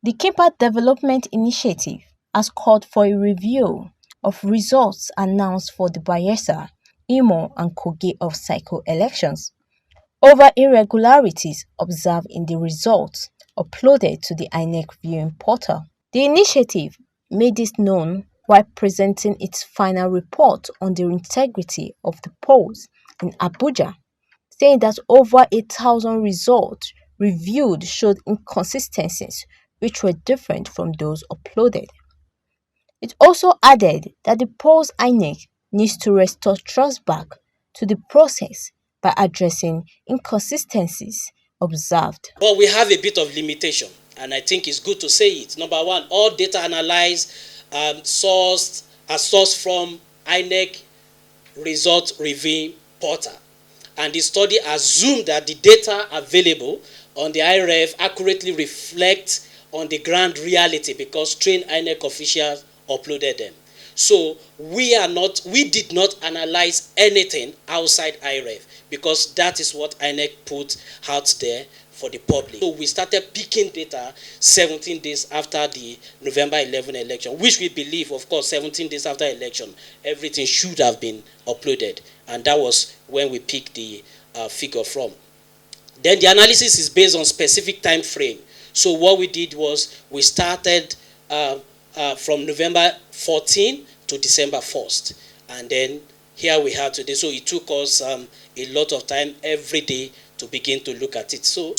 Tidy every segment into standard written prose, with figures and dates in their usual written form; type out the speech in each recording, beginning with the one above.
The Kimpact Development Initiative has called for a review of results announced for the Bayelsa, Imo and Kogi Off-cycle elections over irregularities observed in the results uploaded to the INEC viewing portal. The initiative made this known while presenting its final report on the integrity of the polls in Abuja, saying that over 8,000 results reviewed showed inconsistencies which were different from those uploaded. It also added that the polls INEC needs to restore trust back to the process by addressing inconsistencies observed. But we have a bit of limitation, and I think it's good to say it. Number one, all data analyzed sourced from INEC result reviewing portal. And the study assumed that the data available on the IREF accurately reflect on the ground reality because trained INEC officials uploaded them. So we did not analyze anything outside IREF because that is what INEC put out there for the public. So we started picking data 17 days after the November 11 election, which we believe, of course, 17 days after election, everything should have been uploaded. And that was when we picked the figure from. Then the analysis is based on specific time frame. So what we did was we started from November 14 to December 1st. And then here we have today. So it took us a lot of time every day to begin to look at it. So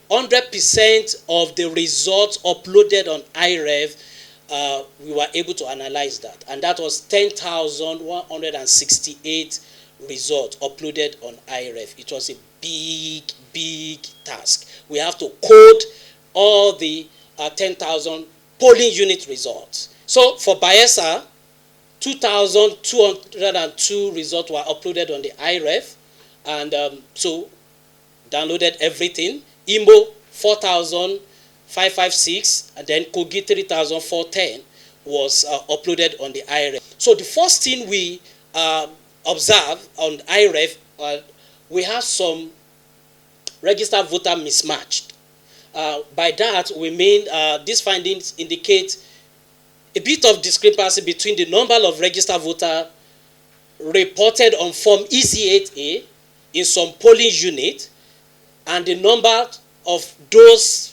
100% of the results uploaded on IREF, we were able to analyze that. And that was 10,168 results uploaded on IREF. It was a big task. We have to code all the 10,000 polling unit results. So for Bayelsa, 2,202 results were uploaded on the IREF, and so downloaded everything. Imo 4,556, and then Kogi 3,410 was uploaded on the IREF. So the first thing we observe on IREF, we have some registered voter mismatched. By that, we mean these findings indicate a bit of discrepancy between the number of registered voters reported on Form EC8A in some polling unit and the number of those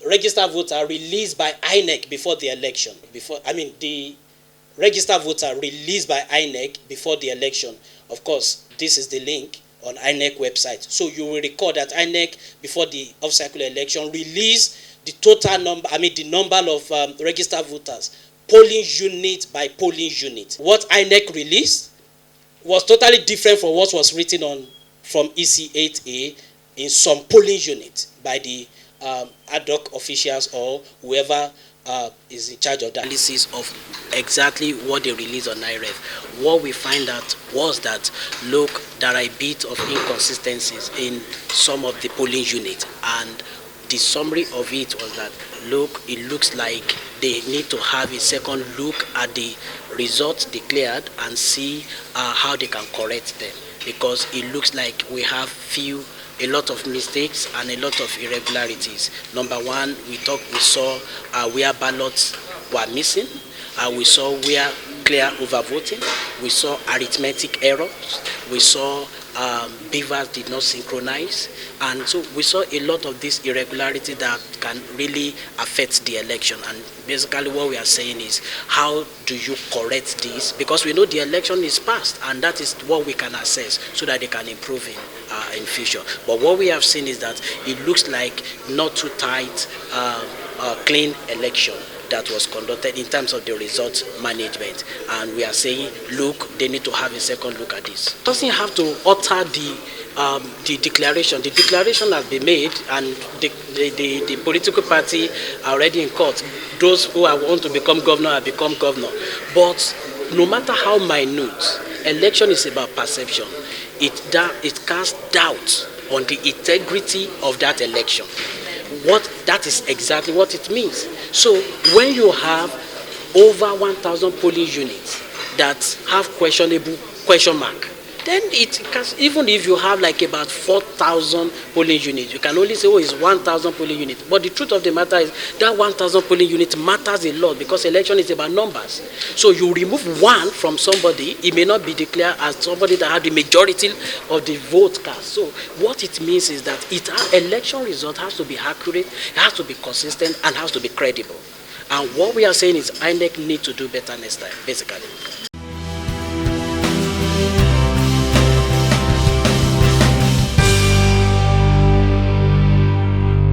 registered voters released by INEC before the election. The registered voter released by INEC before the election. Of course, this is the link on INEC website. So you will recall that INEC before the off-cycle election released the total number, the number of registered voters, polling unit by polling unit. What INEC released was totally different from what was written on from EC8A in some polling unit by the ad hoc officials or whoever is in charge of the analysis of exactly what they released on IREF. What we find out was that, look, there are a bit of inconsistencies in some of the polling units, and the summary of it was that, look, it looks like they need to have a second look at the results declared and see how they can correct them, because it looks like we have a lot of mistakes and a lot of irregularities. Number one, we saw where ballots were missing. We saw where clear overvoting. We saw arithmetic errors. We saw beavers did not synchronize. And so we saw a lot of this irregularity that can really affect the election. And basically what we are saying is, how do you correct this? Because we know the election is past, and that is what we can assess so that they can improve in future. But what we have seen is that it looks like not too tight, clean election that was conducted in terms of the results management. And we are saying, look, they need to have a second look at this. It doesn't have to alter the declaration. The declaration has been made, and the political party are already in court. Those who want to become governor have become governor. But no matter how minute, election is about perception. It casts doubt on the integrity of that election. That is exactly what it means. So when you have over 1,000 polling units that have questionable question mark, then it can, even if you have like about 4,000 polling units, you can only say, oh, it's 1,000 polling units. But the truth of the matter is that 1,000 polling units matters a lot, because election is about numbers. So you remove one from somebody, it may not be declared as somebody that had the majority of the vote cast. So what it means is that election result has to be accurate, it has to be consistent, and has to be credible. And what we are saying is INEC need to do better next time, basically.